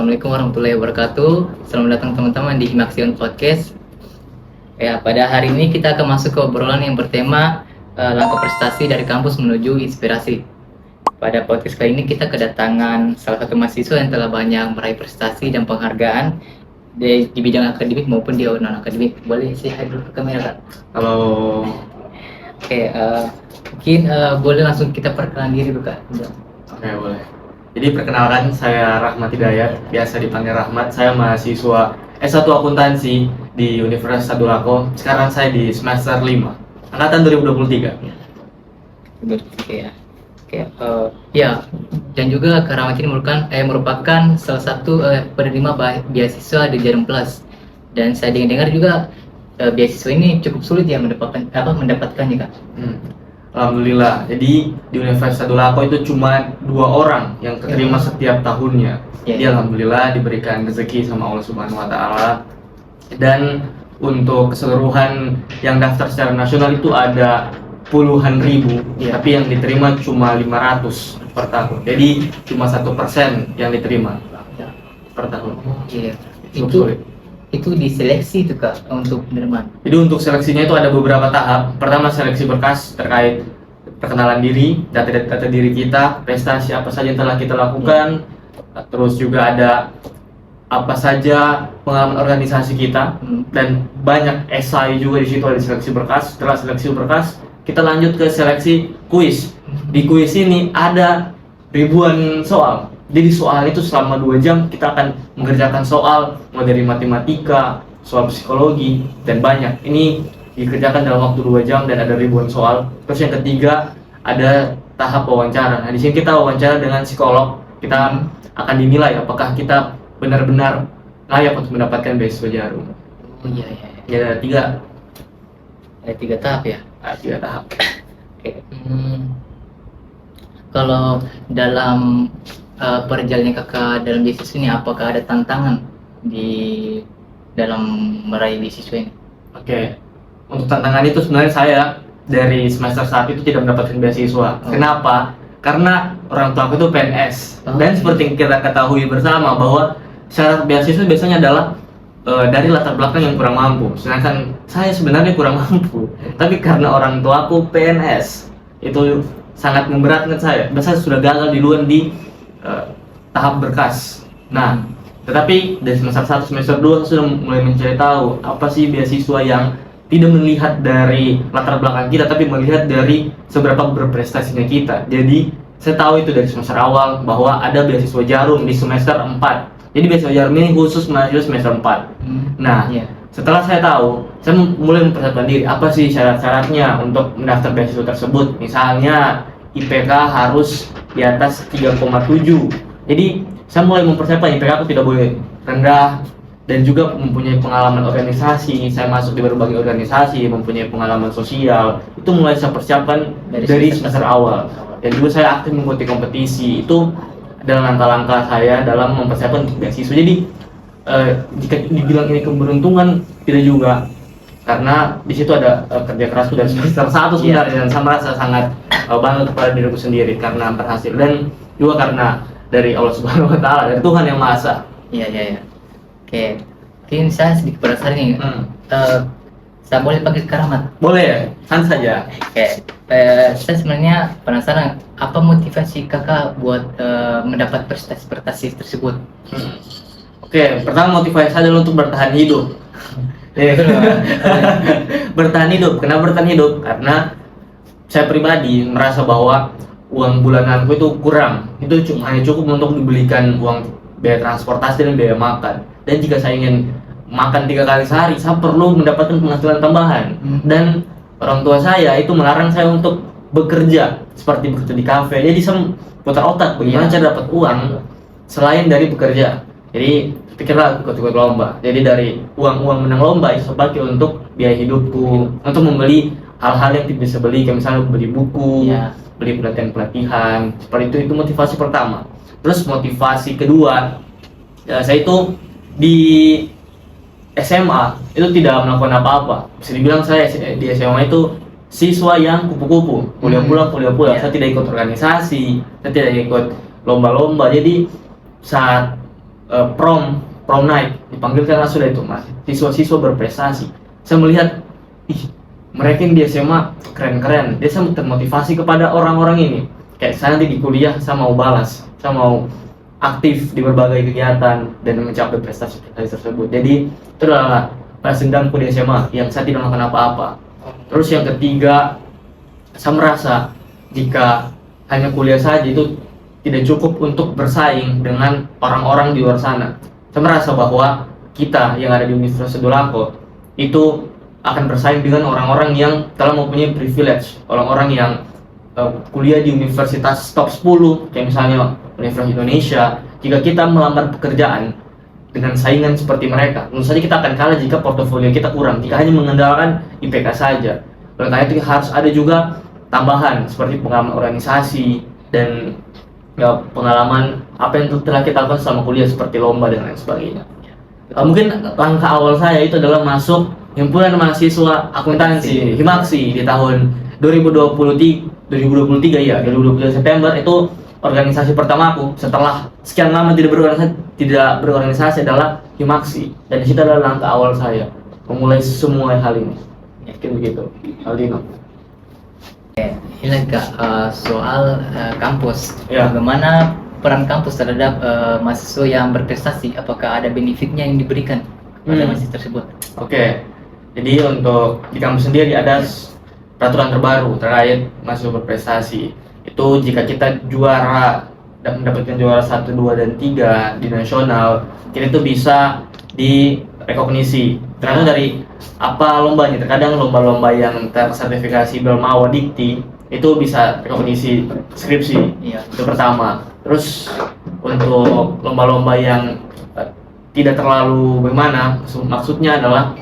Assalamualaikum warahmatullahi wabarakatuh. Selamat datang teman-teman di Himaxion Podcast. Ya, pada hari ini kita akan masuk ke obrolan yang bertema langkah prestasi dari kampus menuju inspirasi. Pada podcast kali ini kita kedatangan salah satu mahasiswa yang telah banyak meraih prestasi dan penghargaan di bidang akademik maupun di non-akademik. Boleh say hi dulu ke kamera, Kak? Halo. Oke, mungkin boleh langsung kita perkenalan diri dulu, Kak. Oke, boleh. Jadi perkenalkan, saya Rahmat Hidayat, biasa dipanggil Rahmat. Saya mahasiswa S1 Akuntansi di Universitas Sadulako. Sekarang saya di semester 5, angkatan 2023. Oke ya. Oke, ya, dan juga Kak Rahmat ini merupakan salah satu penerima beasiswa di Jarum Plus. Dan saya dengar juga beasiswa ini cukup sulit ya mendapatkannya, Kak. Alhamdulillah. Jadi di Universitas Sadulako itu cuma 2 orang yang keterima setiap tahunnya. Jadi alhamdulillah diberikan rezeki sama Allah Subhanahu wa taala. Dan untuk keseluruhan yang daftar secara nasional itu ada puluhan ribu, tapi yang diterima cuma 500 per tahun. Jadi cuma 1% yang diterima per tahun. Iya. Itu diseleksi itu, Kak, untuk penerimaan. Jadi untuk seleksinya itu ada beberapa tahap. Pertama, seleksi berkas terkait perkenalan diri, data diri kita, prestasi apa saja yang telah kita lakukan. Terus juga ada apa saja pengalaman organisasi kita, dan banyak esai juga di situ, ada seleksi berkas. Setelah seleksi berkas, kita lanjut ke seleksi kuis. Di kuis ini ada ribuan soal. Jadi soal itu selama 2 jam kita akan mengerjakan soal, mulai dari matematika, soal psikologi, dan banyak. Ini dikerjakan dalam waktu 2 jam dan ada ribuan soal. Terus yang ketiga ada tahap wawancara. Nah, di sini kita wawancara dengan psikolog. Kita akan dinilai apakah kita benar-benar layak untuk mendapatkan beasiswa Jarum. Oh iya. Ya, Ada 3 tahap ya. 3 tahap. Oke. Kalau dalam perjalanannya Kakak dalam beasiswa ini, apakah ada tantangan di dalam meraih beasiswa ini? Oke. Untuk tantangan itu sebenarnya saya dari semester 1 itu tidak mendapatkan beasiswa. Kenapa? Karena orang tua aku itu PNS. Dan seperti yang kita ketahui bersama bahwa syarat beasiswa biasanya adalah dari latar belakang yang kurang mampu. Sedangkan saya sebenarnya kurang mampu. Tapi karena orang tua aku PNS, itu sangat memberatkan saya. Biasanya sudah gagal duluan di tahap berkas. Nah, tetapi dari semester 1 semester 2 saya sudah mulai mencari tahu apa sih beasiswa yang tidak melihat dari latar belakang kita, tapi melihat dari seberapa berprestasinya kita. Jadi saya tahu itu dari semester awal bahwa ada beasiswa Jarum di semester 4. Jadi beasiswa Jarum ini khusus mahasiswa semester 4. Nah, setelah saya tahu, saya mulai mempersiapkan diri. Apa sih syarat-syaratnya untuk mendaftar beasiswa tersebut? Misalnya IPK harus di atas 3,7. Jadi saya mulai mempersiapkan IPK aku tidak boleh rendah, dan juga mempunyai pengalaman organisasi. Saya masuk di berbagai organisasi, mempunyai pengalaman sosial. Itu mulai saya persiapkan dari semester awal. Dan juga saya aktif mengikuti kompetisi. Itu adalah langkah-langkah saya dalam mempersiapkan beasiswa. Jadi jika dibilang ini keberuntungan, tidak juga. Karena di situ ada kerja kerasku dari semester 1 sebenarnya, dan saya merasa sangat bangga kepada diriku sendiri karena berhasil, dan juga karena dari Allah Subhanahu wa taala, dari Tuhan Yang Maha Esa. Iya. Oke. Mungkin saya sedikit penasaran nih. Saya boleh panggil Kak Rahmat? Boleh ya, santai saja. Oke. Saya sebenarnya penasaran apa motivasi Kakak buat mendapat prestasi tersebut. Oke, pertama motivasi saya adalah untuk bertahan hidup. Bertahan hidup. Kenapa bertahan hidup? Karena saya pribadi merasa bahwa uang bulananku itu kurang. Itu hanya cukup untuk dibelikan uang biaya transportasi dan biaya makan. Dan jika saya ingin makan 3 kali sehari, saya perlu mendapatkan penghasilan tambahan. Dan orang tua saya itu melarang saya untuk bekerja seperti bekerja di kafe. Jadi saya putar otak bagaimana cara dapat uang selain dari bekerja. Jadi pikirlah ikut lomba. Jadi dari uang menang lomba itu saya pakai untuk biaya hidupku, untuk membeli hal-hal yang tidak bisa beli, kayak misalnya beli buku, beli pelatihan. Seperti itu motivasi pertama. Terus motivasi kedua, saya itu di SMA itu tidak melakukan apa-apa. Bisa dibilang saya di SMA itu siswa yang kupu-kupu, kuliah pulang. Saya tidak ikut organisasi, saya tidak ikut lomba-lomba. Jadi saat prom night, dipanggilkan sudah itu mas siswa-siswa berprestasi. Saya melihat, ih, mereka yang di SMA keren-keren, dia sangat termotivasi kepada orang-orang ini. Kayak saya nanti di kuliah saya mau balas, saya mau aktif di berbagai kegiatan dan mencapai prestasi tersebut. Jadi itu adalah balas dendamku di SMA yang saya tidak melakukan apa-apa. Terus yang ketiga, saya merasa jika hanya kuliah saja itu tidak cukup untuk bersaing dengan orang-orang di luar sana. Saya merasa bahwa kita yang ada di Universitas Sadulako itu akan bersaing dengan orang-orang yang telah mempunyai privilege, orang-orang yang kuliah di universitas top 10, kayak misalnya Universitas Indonesia. Jika kita melamar pekerjaan dengan saingan seperti mereka, tentu saja kita akan kalah jika portofolio kita kurang, jika hanya mengandalkan IPK saja. Oleh karena itu harus ada juga tambahan seperti pengalaman organisasi dan ya, pengalaman apa yang telah kita lakukan selama kuliah seperti lomba dan lain sebagainya. Mungkin langkah awal saya itu adalah masuk Himpunan Mahasiswa Akuntansi Himaksi di tahun 2023 ya, 2023 September. Itu organisasi pertama aku setelah sekian lama tidak berorganisasi adalah Himaksi, dan di situ adalah langkah awal saya memulai semua hal ini. Yakin begitu, Aldino? Ini Kak, soal kampus. Ya. Bagaimana peran kampus terhadap mahasiswa yang berprestasi? Apakah ada benefitnya yang diberikan pada mahasiswa tersebut? Oke. Jadi untuk di kampus sendiri ada peraturan terbaru terkait mahasiswa berprestasi. Itu jika kita juara dan mendapatkan juara 1, 2, dan 3 di nasional, kita itu bisa direkognisi. Tergantung dari apa lombanya. Terkadang lomba-lomba yang tersertifikasi Belmawa Dikti itu bisa rekognisi skripsi. Iya. Itu pertama. Terus untuk lomba-lomba yang tidak terlalu bagaimana, maksudnya adalah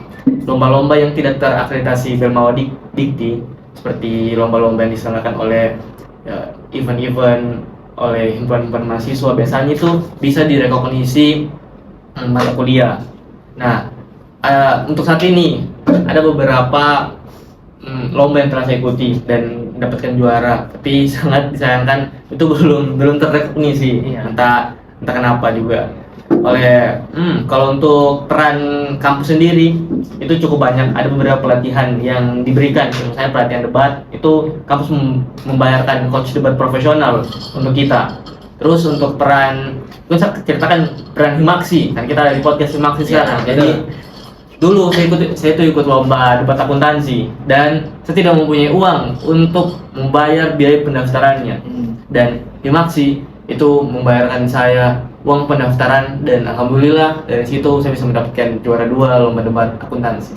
lomba-lomba yang tidak terakreditasi Belmawa Dikti, seperti lomba-lomba yang diselenggarakan oleh event-event oleh himpunan mahasiswa, biasanya itu bisa direkognisi mata kuliah. Nah, untuk saat ini ada beberapa lomba yang telah saya ikuti dan mendapatkan juara, tapi sangat disayangkan itu belum terrekognisi. Iya. Entah kenapa juga. Kalau untuk peran kampus sendiri itu cukup banyak. Ada beberapa pelatihan yang diberikan. Misalnya pelatihan debat, itu kampus membayarkan coach debat profesional untuk kita. Terus untuk peran, itu saya ceritakan peran Himaksi, kan kita ada di podcast Himaksi sekarang. Ya, jadi dulu saya ikut lomba debat akuntansi dan saya tidak mempunyai uang untuk membayar biaya pendaftarannya. Dan Himaksi itu membayarkan saya uang pendaftaran, dan alhamdulillah dari situ saya bisa mendapatkan juara 2 lomba debat akuntansi.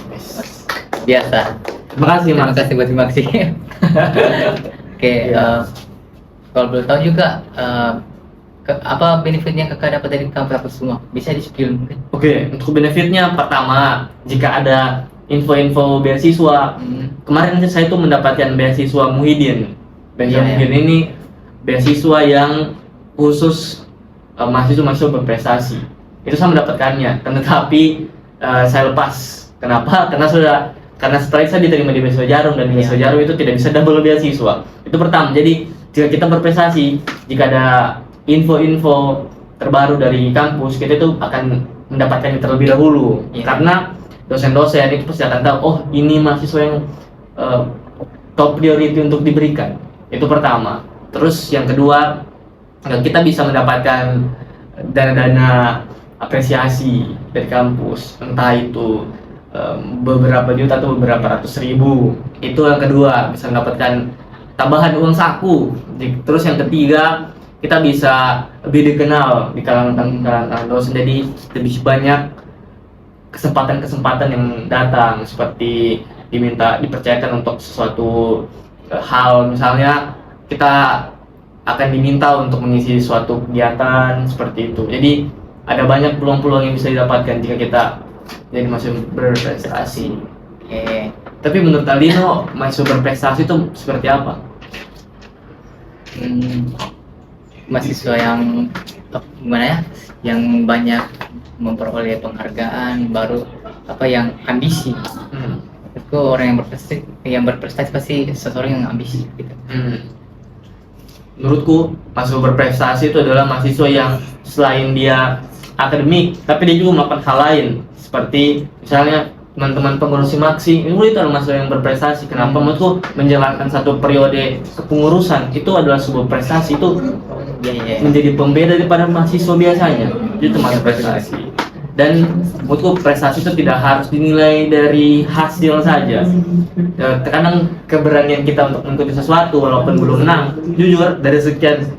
Biasa. Terima kasih, Terima Mas. kasih buat Himaksi. Oke, Ya. kalau boleh tahu juga apa benefitnya kakak dapat dari kampus semua? Bisa di-spill mungkin? Oke, untuk benefitnya pertama, jika ada info-info beasiswa, kemarin saya tuh mendapatkan beasiswa Muhyiddin. Beasiswa Muhyiddin ini beasiswa yang khusus mahasiswa berprestasi. Itu saya mendapatkannya, tetapi saya lepas. Kenapa? Karena setelah itu saya diterima di beasiswa Jarum, dan di beasiswa Jarum itu tidak bisa double beasiswa. Itu pertama. Jadi jika kita berprestasi, jika ada info-info terbaru dari kampus, kita itu akan mendapatkannya terlebih dahulu. Karena dosen-dosen itu pasti akan tahu, oh ini mahasiswa yang top priority untuk diberikan. Itu pertama. Terus yang kedua, kita bisa mendapatkan dana-dana apresiasi dari kampus, entah itu beberapa juta atau beberapa ratus ribu. Itu yang kedua, bisa mendapatkan tambahan uang saku. Terus yang ketiga, kita bisa lebih dikenal di kalangan dosen, jadi lebih banyak kesempatan-kesempatan yang datang, seperti dipercayakan untuk sesuatu hal. Misalnya kita akan diminta untuk mengisi suatu kegiatan seperti itu. Jadi ada banyak peluang-peluang yang bisa didapatkan jika kita jadi mahasiswa berprestasi. Tapi menurut Aldino, mahasiswa berprestasi itu seperti apa? Mahasiswa yang gimana ya? Yang banyak memperoleh penghargaan, baru yang ambisi. Itu orang yang berprestasi pasti seseorang yang ambisi gitu. Menurutku mahasiswa berprestasi itu adalah mahasiswa yang selain dia akademik, tapi dia juga melakukan hal lain seperti misalnya teman-teman pengurus Himaksi itu adalah mahasiswa yang berprestasi. Kenapa? Menurutku menjalankan satu periode kepengurusan itu adalah sebuah prestasi, itu menjadi pembeda daripada mahasiswa biasanya. Itu termasuk prestasi. Dan menurutku prestasi itu tidak harus dinilai dari hasil saja. Terkadang keberanian kita untuk mengikuti sesuatu walaupun belum menang, jujur dari sekian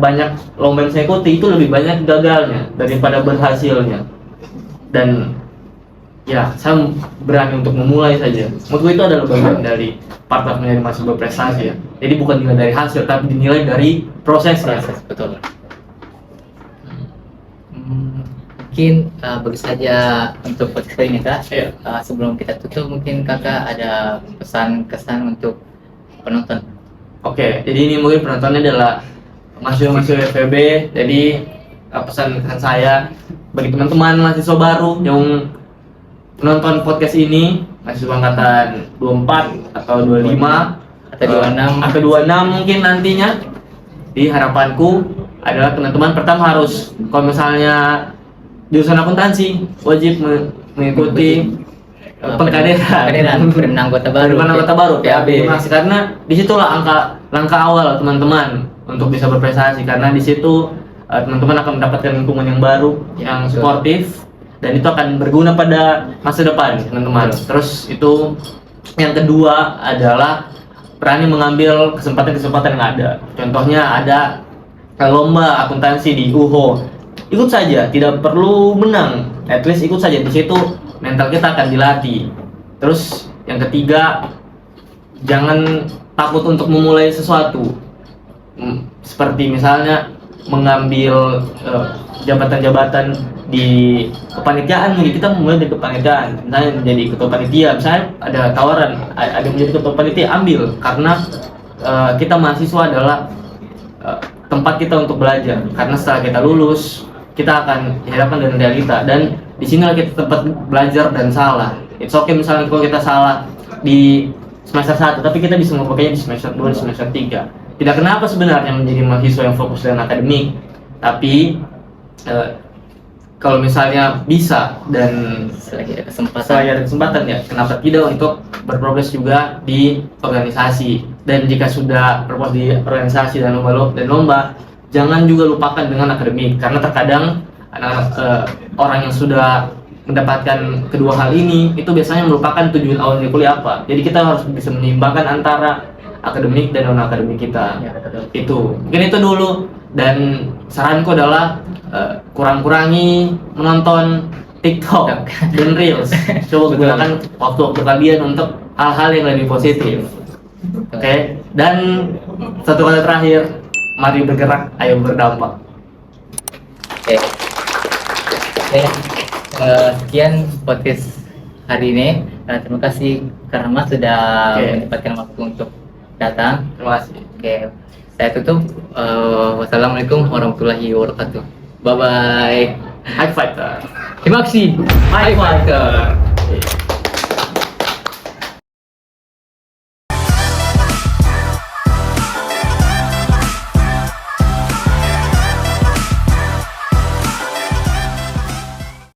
banyak lomba yang saya ikuti itu lebih banyak gagalnya daripada berhasilnya. Dan ya, saya berani untuk memulai saja. Menurutku itu adalah bagian dari part of menjadi mahasiswa berprestasi ya. Jadi bukan dinilai dari hasil, tapi dinilai dari prosesnya. Betul. Mungkin bagus saja untuk podcast ini Kak. Iya. Sebelum kita tutup, mungkin Kakak ada pesan-kesan untuk penonton. Oke, jadi ini mungkin penontonnya adalah mahasiswa-mahasiswa FEB. Jadi pesan-kesan saya bagi teman-teman mahasiswa baru yang menonton podcast ini, mahasiswa angkatan 24 atau 25 atau 26 atau 26 mungkin nantinya, di harapanku adalah teman-teman pertama harus, kalau misalnya jurusan akuntansi, wajib mengikuti pengkaderan penerimaan anggota baru, PAB. Karena disitulah langkah awal teman-teman untuk bisa berprestasi, karena di situ teman-teman akan mendapatkan lingkungan yang baru, yang suportif, dan itu akan berguna pada masa depan teman-teman. Terus itu yang kedua adalah berani mengambil kesempatan-kesempatan yang ada. Contohnya ada lomba akuntansi di UHO, ikut saja, tidak perlu menang, at least ikut saja. Di situ mental kita akan dilatih. Terus yang ketiga, jangan takut untuk memulai sesuatu, seperti misalnya mengambil jabatan-jabatan di kepanitiaan. Kita mulai dari kepanitiaan, misalnya menjadi ketua panitia, misalnya ada tawaran ada menjadi ketua panitia, ambil, karena kita mahasiswa adalah tempat kita untuk belajar, karena setelah kita lulus kita akan dihadapkan dengan realita, dan di sini kita tempat belajar dan salah. It's okay misalnya kalau kita salah di semester 1, tapi kita bisa mempakainya di semester 2, di semester 3. Tidak kenapa sebenarnya menjadi mahasiswa yang fokus dengan akademik, tapi kalau misalnya bisa dan selagi ada kesempatan ya, kenapa tidak untuk berprogres juga di organisasi. Dan jika sudah berprogres di organisasi dan lomba, jangan juga lupakan dengan akademik, karena terkadang orang yang sudah mendapatkan kedua hal ini itu biasanya melupakan tujuan awal dari kuliah apa. Jadi kita harus bisa menyeimbangkan antara akademik dan non akademik kita. Itu mungkin itu dulu, dan saranku adalah kurang-kurangi menonton TikTok dan Reels. Coba gunakan waktu-waktu kalian untuk hal-hal yang lebih positif. Oke. Dan satu kata terakhir, mari bergerak, ayo berdampak. Oke. Sekian podcast hari ini. Terima kasih karena Mas sudah menyempatkan waktu untuk datang. Terima kasih. Oke, saya tutup. Wassalamualaikum warahmatullahi wabarakatuh. Bye bye. High fighter. Terima kasih. High fighter.